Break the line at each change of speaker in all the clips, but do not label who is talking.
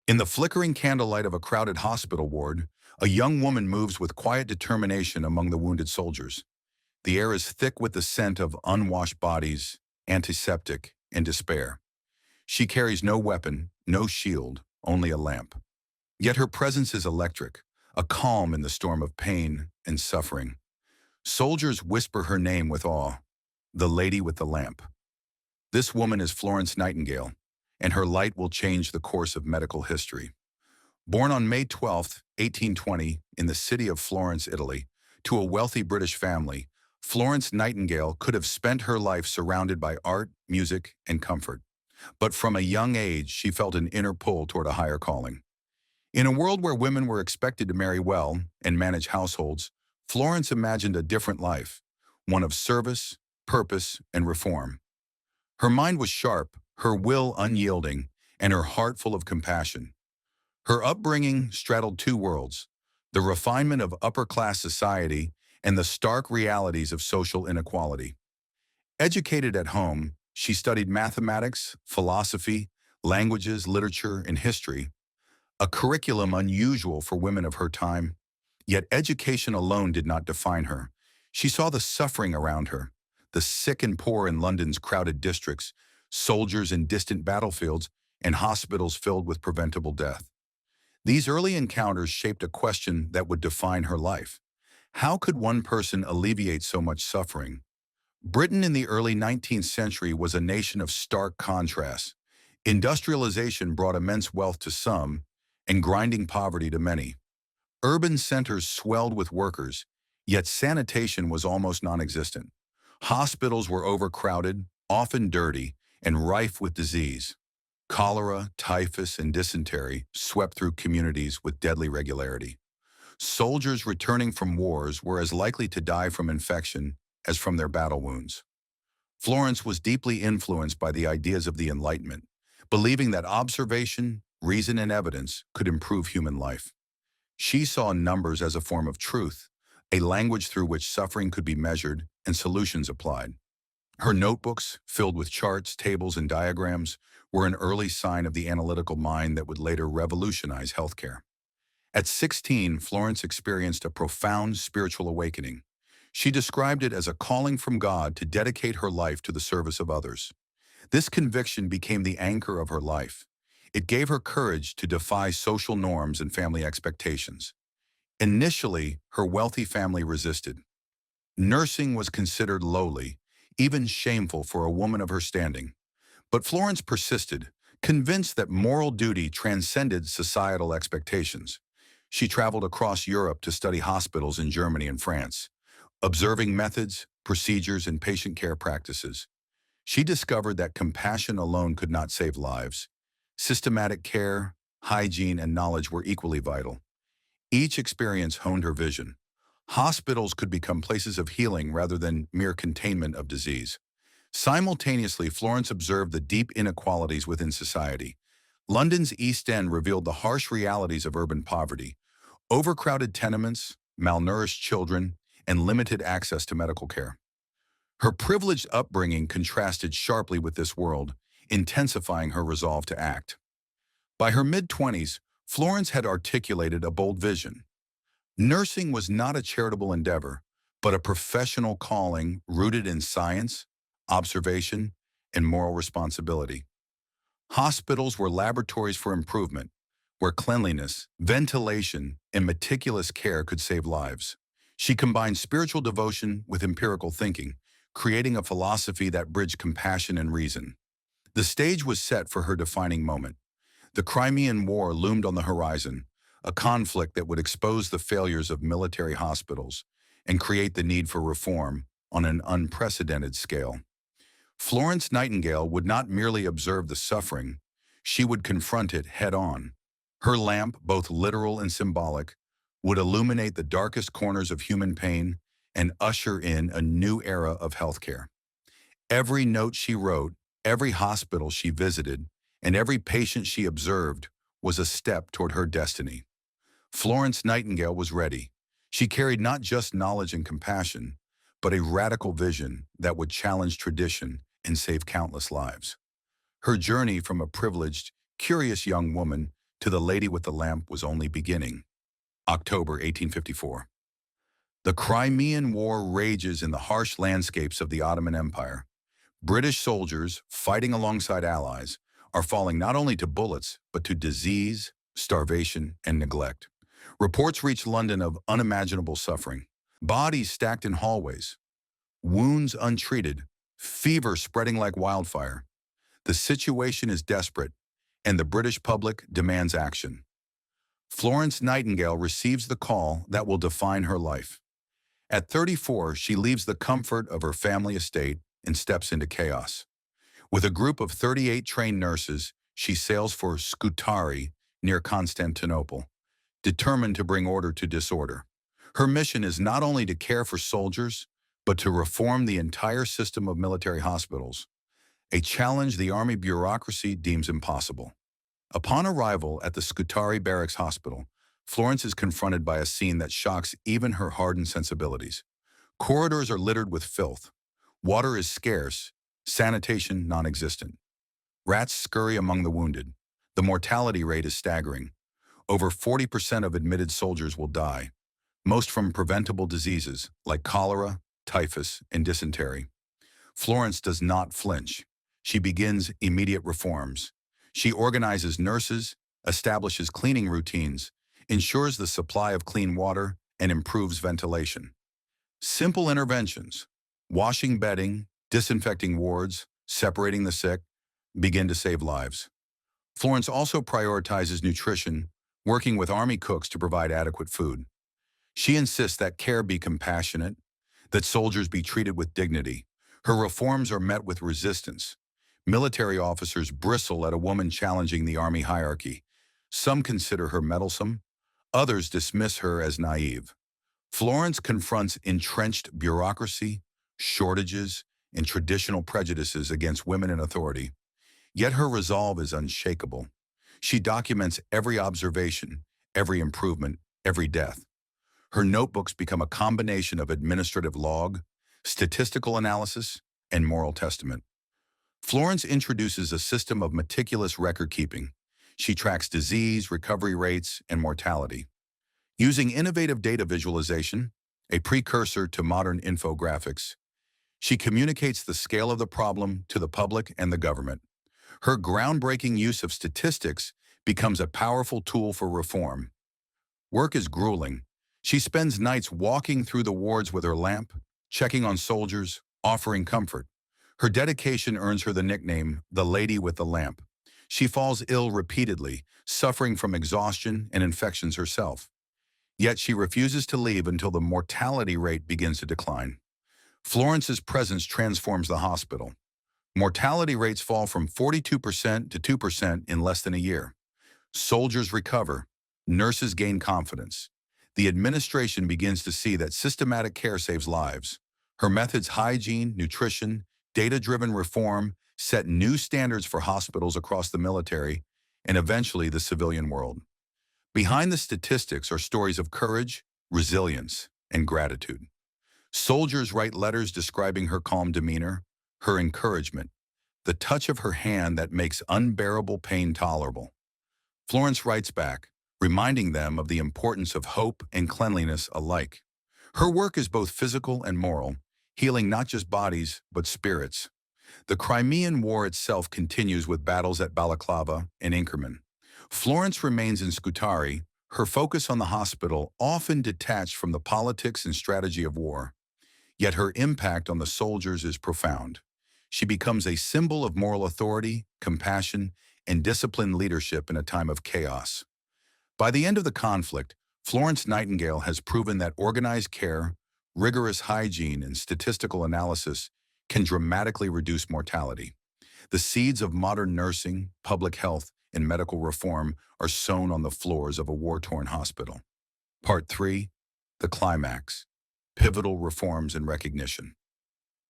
In the flickering candlelight of a crowded hospital ward, a young woman moves with quiet determination among the wounded soldiers. The air is thick with the scent of unwashed bodies, antiseptic, and despair. She carries no weapon, no shield, only a lamp. Yet her presence is electric, a calm in the storm of pain and suffering. Soldiers whisper her name with awe, the lady with the lamp. This woman is Florence Nightingale, and her light will change the course of medical history. Born on May 12, 1820, in the city of Florence, Italy, to a wealthy British family, Florence Nightingale could have spent her life surrounded by art, music, and comfort. But from a young age, she felt an inner pull toward a higher calling. In a world where women were expected to marry well and manage households, Florence imagined a different life, one of service, purpose, and reform. Her mind was sharp, her will unyielding, and her heart full of compassion. Her upbringing straddled two worlds, the refinement of upper-class society and the stark realities of social inequality. Educated at home, she studied mathematics, philosophy, languages, literature, and history, a curriculum unusual for women of her time. Yet education alone did not define her. She saw the suffering around her, the sick and poor in London's crowded districts, soldiers in distant battlefields, and hospitals filled with preventable death. These early encounters shaped a question that would define her life. How could one person alleviate so much suffering? Britain in the early 19th century was a nation of stark contrasts. Industrialization brought immense wealth to some and grinding poverty to many. Urban centers swelled with workers, yet sanitation was almost non-existent. Hospitals were overcrowded, often dirty, and rife with disease. Cholera, typhus, and dysentery swept through communities with deadly regularity. Soldiers returning from wars were as likely to die from infection as from their battle wounds. Florence was deeply influenced by the ideas of the Enlightenment, believing that observation, reason, and evidence could improve human life. She saw numbers as a form of truth, a language through which suffering could be measured and solutions applied. Her notebooks, filled with charts, tables, and diagrams, were an early sign of the analytical mind that would later revolutionize healthcare. At 16, Florence experienced a profound spiritual awakening. She described it as a calling from God to dedicate her life to the service of others. This conviction became the anchor of her life. It gave her courage to defy social norms and family expectations. Initially, her wealthy family resisted. Nursing was considered lowly, even shameful for a woman of her standing. But Florence persisted, convinced that moral duty transcended societal expectations. She traveled across Europe to study hospitals in Germany and France, observing methods, procedures, and patient care practices. She discovered that compassion alone could not save lives. Systematic care, hygiene, and knowledge were equally vital. Each experience honed her vision. Hospitals could become places of healing rather than mere containment of disease. Simultaneously, Florence observed the deep inequalities within society. London's East End revealed the harsh realities of urban poverty: overcrowded tenements, malnourished children, and limited access to medical care. Her privileged upbringing contrasted sharply with this world, intensifying her resolve to act. By her mid-20s, Florence had articulated a bold vision. Nursing was not a charitable endeavor, but a professional calling rooted in science, observation, and moral responsibility. Hospitals were laboratories for improvement, where cleanliness, ventilation, and meticulous care could save lives. She combined spiritual devotion with empirical thinking, creating a philosophy that bridged compassion and reason. The stage was set for her defining moment. The Crimean War loomed on the horizon, a conflict that would expose the failures of military hospitals and create the need for reform on an unprecedented scale. Florence Nightingale would not merely observe the suffering, she would confront it head-on. Her lamp, both literal and symbolic, would illuminate the darkest corners of human pain and usher in a new era of healthcare. Every note she wrote, every hospital she visited, and every patient she observed was a step toward her destiny. Florence Nightingale was ready. She carried not just knowledge and compassion, but a radical vision that would challenge tradition and save countless lives. Her journey from a privileged, curious young woman to the lady with the lamp was only beginning. October 1854. The Crimean War rages in the harsh landscapes of the Ottoman Empire. British soldiers, fighting alongside allies, are falling not only to bullets, but to disease, starvation, and neglect. Reports reach London of unimaginable suffering. Bodies stacked in hallways, wounds untreated, fever spreading like wildfire. The situation is desperate, and the British public demands action. Florence Nightingale receives the call that will define her life. At 34, she leaves the comfort of her family estate and steps into chaos. With a group of 38 trained nurses, she sails for Scutari, near Constantinople, determined to bring order to disorder. Her mission is not only to care for soldiers, but to reform the entire system of military hospitals, a challenge the army bureaucracy deems impossible. Upon arrival at the Scutari Barracks Hospital, Florence is confronted by a scene that shocks even her hardened sensibilities. Corridors are littered with filth. Water is scarce, sanitation non-existent. Rats scurry among the wounded. The mortality rate is staggering. Over 40% of admitted soldiers will die, most from preventable diseases like cholera, typhus, and dysentery. Florence does not flinch. She begins immediate reforms. She organizes nurses, establishes cleaning routines, ensures the supply of clean water, and improves ventilation. Simple interventions, washing bedding, disinfecting wards, separating the sick, begin to save lives. Florence also prioritizes nutrition, working with army cooks to provide adequate food. She insists that care be compassionate, that soldiers be treated with dignity. Her reforms are met with resistance. Military officers bristle at a woman challenging the army hierarchy. Some consider her meddlesome, others dismiss her as naive. Florence confronts entrenched bureaucracy, shortages, and traditional prejudices against women in authority. Yet her resolve is unshakable. She documents every observation, every improvement, every death. Her notebooks become a combination of administrative log, statistical analysis, and moral testament. Florence introduces a system of meticulous record-keeping. She tracks disease, recovery rates, and mortality. Using innovative data visualization, a precursor to modern infographics, she communicates the scale of the problem to the public and the government. Her groundbreaking use of statistics becomes a powerful tool for reform. Work is grueling. She spends nights walking through the wards with her lamp, checking on soldiers, offering comfort. Her dedication earns her the nickname, the Lady with the Lamp. She falls ill repeatedly, suffering from exhaustion and infections herself. Yet she refuses to leave until the mortality rate begins to decline. Florence's presence transforms the hospital. Mortality rates fall from 42% to 2% in less than a year. Soldiers recover. Nurses gain confidence. The administration begins to see that systematic care saves lives. Her methods, hygiene, nutrition, data-driven reform, set new standards for hospitals across the military and eventually the civilian world. Behind the statistics are stories of courage, resilience, and gratitude. Soldiers write letters describing her calm demeanor, her encouragement, the touch of her hand that makes unbearable pain tolerable. Florence writes back, reminding them of the importance of hope and cleanliness alike. Her work is both physical and moral, healing not just bodies, but spirits. The Crimean War itself continues with battles at Balaclava and Inkerman. Florence remains in Scutari, her focus on the hospital often detached from the politics and strategy of war. Yet her impact on the soldiers is profound. She becomes a symbol of moral authority, compassion, and disciplined leadership in a time of chaos. By the end of the conflict, Florence Nightingale has proven that organized care, rigorous hygiene, and statistical analysis can dramatically reduce mortality. The seeds of modern nursing, public health, and medical reform are sown on the floors of a war-torn hospital. Part 3. The Climax. Pivotal Reforms and Recognition.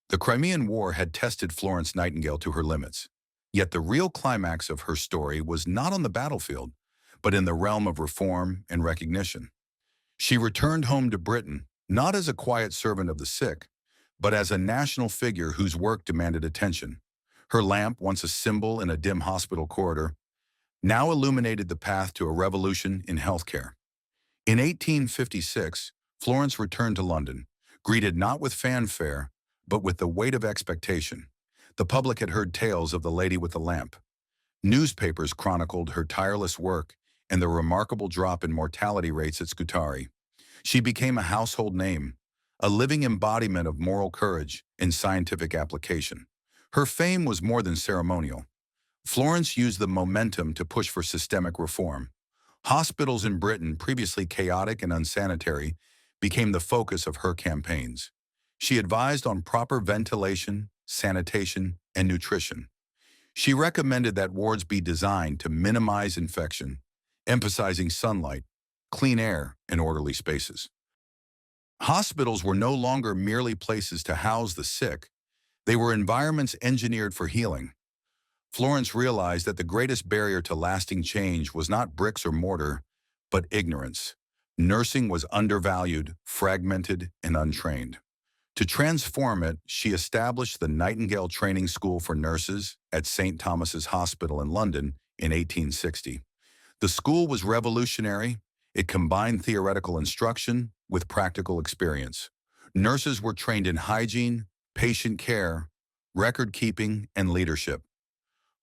The Crimean War had tested Florence Nightingale to her limits. Yet the real climax of her story was not on the battlefield, but in the realm of reform and recognition. She returned home to Britain, not as a quiet servant of the sick, but as a national figure whose work demanded attention. Her lamp, once a symbol in a dim hospital corridor, now illuminated the path to a revolution in healthcare. In 1856, Florence returned to London, greeted not with fanfare, but with the weight of expectation. The public had heard tales of the lady with the lamp. Newspapers chronicled her tireless work and the remarkable drop in mortality rates at Scutari. She became a household name, a living embodiment of moral courage and scientific application. Her fame was more than ceremonial. Florence used the momentum to push for systemic reform. Hospitals in Britain, previously chaotic and unsanitary, became the focus of her campaigns. She advised on proper ventilation, sanitation, and nutrition. She recommended that wards be designed to minimize infection, emphasizing sunlight, clean air, and orderly spaces. Hospitals were no longer merely places to house the sick. They were environments engineered for healing. Florence realized that the greatest barrier to lasting change was not bricks or mortar, but ignorance. Nursing was undervalued, fragmented, and untrained. To transform it, she established the Nightingale Training School for Nurses at St. Thomas's Hospital in London in 1860. The school was revolutionary. It combined theoretical instruction with practical experience. Nurses were trained in hygiene, patient care, record keeping, and leadership.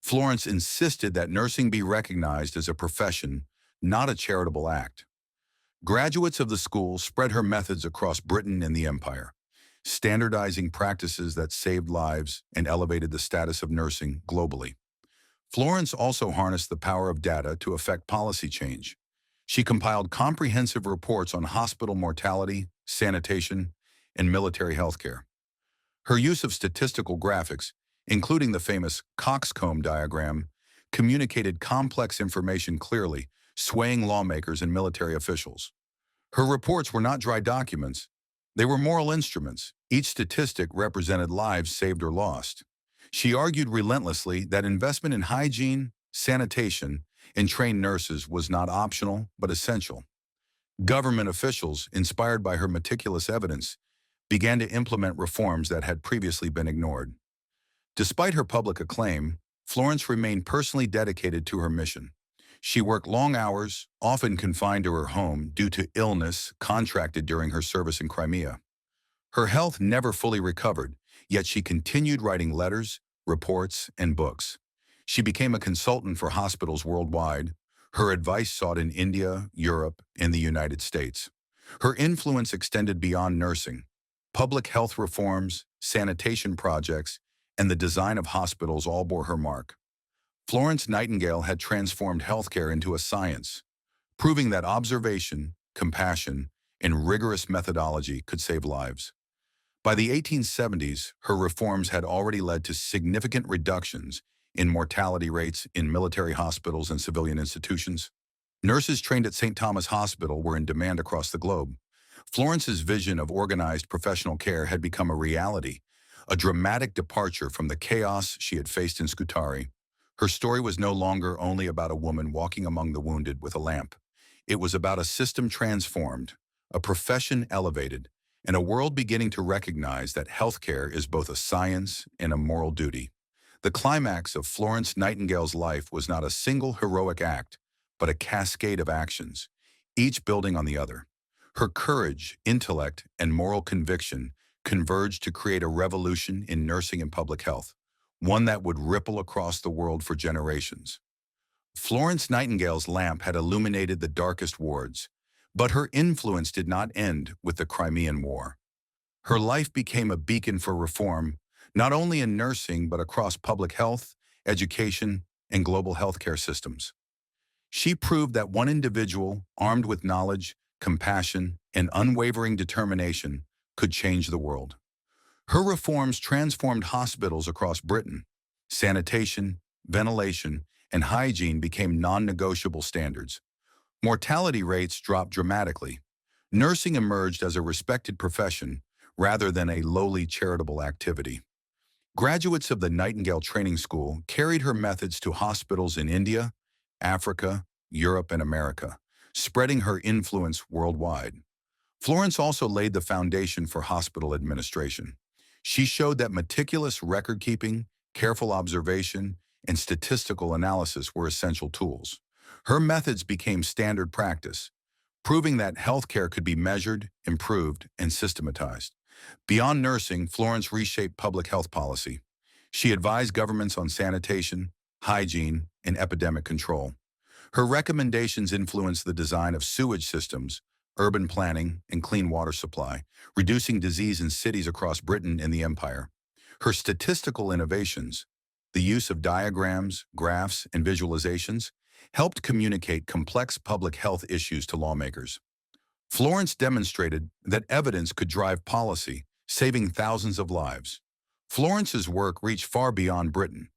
Florence insisted that nursing be recognized as a profession, not a charitable act. Graduates of the school spread her methods across Britain and the Empire, standardizing practices that saved lives and elevated the status of nursing globally. Florence also harnessed the power of data to affect policy change. She compiled comprehensive reports on hospital mortality, sanitation, and military healthcare. Her use of statistical graphics, including the famous coxcomb diagram, communicated complex information clearly, swaying lawmakers and military officials. Her reports were not dry documents. They were moral instruments. Each statistic represented lives saved or lost. She argued relentlessly that investment in hygiene, sanitation, and trained nurses was not optional but essential. Government officials, inspired by her meticulous evidence, began to implement reforms that had previously been ignored. Despite her public acclaim, Florence remained personally dedicated to her mission. She worked long hours, often confined to her home due to illness contracted during her service in Crimea. Her health never fully recovered, yet she continued writing letters, reports, and books. She became a consultant for hospitals worldwide. Her advice sought in India, Europe, and the United States. Her influence extended beyond nursing. Public health reforms, sanitation projects, and the design of hospitals all bore her mark. Florence Nightingale had transformed healthcare into a science, proving that observation, compassion, and rigorous methodology could save lives. By the 1870s, her reforms had already led to significant reductions in mortality rates in military hospitals and civilian institutions. Nurses trained at St. Thomas Hospital were in demand across the globe. Florence's vision of organized professional care had become a reality, a dramatic departure from the chaos she had faced in Scutari. Her story was no longer only about a woman walking among the wounded with a lamp. It was about a system transformed, a profession elevated, and a world beginning to recognize that healthcare is both a science and a moral duty. The climax of Florence Nightingale's life was not a single heroic act, but a cascade of actions, each building on the other. Her courage, intellect, and moral conviction converged to create a revolution in nursing and public health, one that would ripple across the world for generations. Florence Nightingale's lamp had illuminated the darkest wards, but her influence did not end with the Crimean War. Her life became a beacon for reform, not only in nursing but across public health, education, and global healthcare systems. She proved that one individual, armed with knowledge, compassion, and unwavering determination, could change the world. Her reforms transformed hospitals across Britain. Sanitation, ventilation, and hygiene became non-negotiable standards. Mortality rates dropped dramatically. Nursing emerged as a respected profession rather than a lowly charitable activity. Graduates of the Nightingale Training School carried her methods to hospitals in India, Africa, Europe, and America, spreading her influence worldwide. Florence also laid the foundation for hospital administration. She showed that meticulous record-keeping, careful observation, and statistical analysis were essential tools. Her methods became standard practice, proving that healthcare could be measured, improved, and systematized. Beyond nursing, Florence reshaped public health policy. She advised governments on sanitation, hygiene, and epidemic control. Her recommendations influenced the design of sewage systems, urban planning, and clean water supply, reducing disease in cities across Britain and the Empire. Her statistical innovations, the use of diagrams, graphs, and visualizations, helped communicate complex public health issues to lawmakers. Florence demonstrated that evidence could drive policy, saving thousands of lives. Florence's work reached far beyond Britain.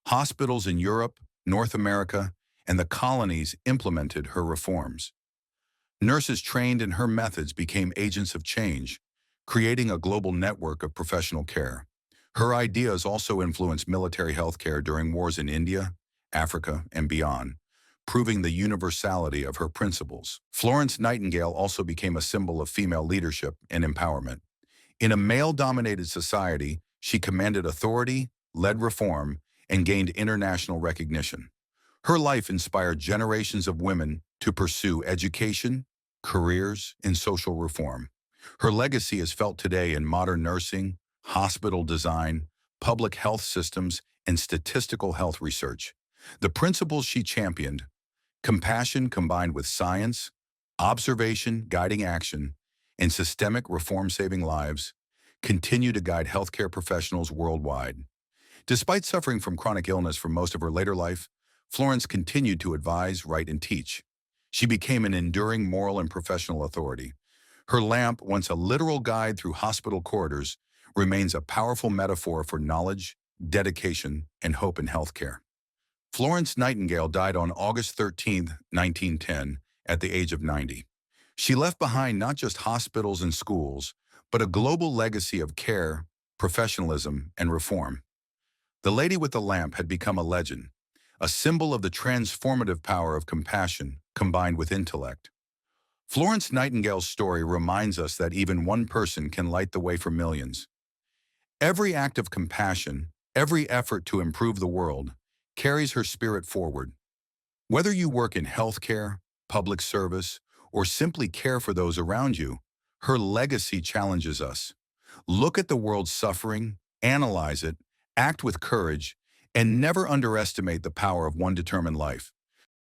Hospitals in Europe, North America, and the colonies implemented her reforms. Nurses trained in her methods became agents of change, creating a global network of professional care. Her ideas also influenced military healthcare during wars in India, Africa, and beyond, proving the universality of her principles. Florence Nightingale also became a symbol of female leadership and empowerment. In a male-dominated society, she commanded authority, led reform, and gained international recognition. Her life inspired generations of women to pursue education, careers, and social reform. Her legacy is felt today in modern nursing, hospital design, public health systems, and statistical health research. The principles she championed, compassion combined with science, observation guiding action, and systemic reform saving lives, continue to guide healthcare professionals worldwide. Despite suffering from chronic illness for most of her later life, Florence continued to advise, write, and teach. She became an enduring moral and professional authority. Her lamp, once a literal guide through hospital corridors, remains a powerful metaphor for knowledge, dedication, and hope in healthcare. Florence Nightingale died on August 13, 1910, at the age of 90. She left behind not just hospitals and schools, but a global legacy of care, professionalism, and reform. The Lady with the Lamp had become a legend, a symbol of the transformative power of compassion combined with intellect. Florence Nightingale's story reminds us that even one person can light the way for millions. Every act of compassion, every effort to improve the world, carries her spirit forward. Whether you work in healthcare, public service, or simply care for those around you, her legacy challenges us. Look at the world's suffering, analyze it, act with courage, and never underestimate the power of one determined life.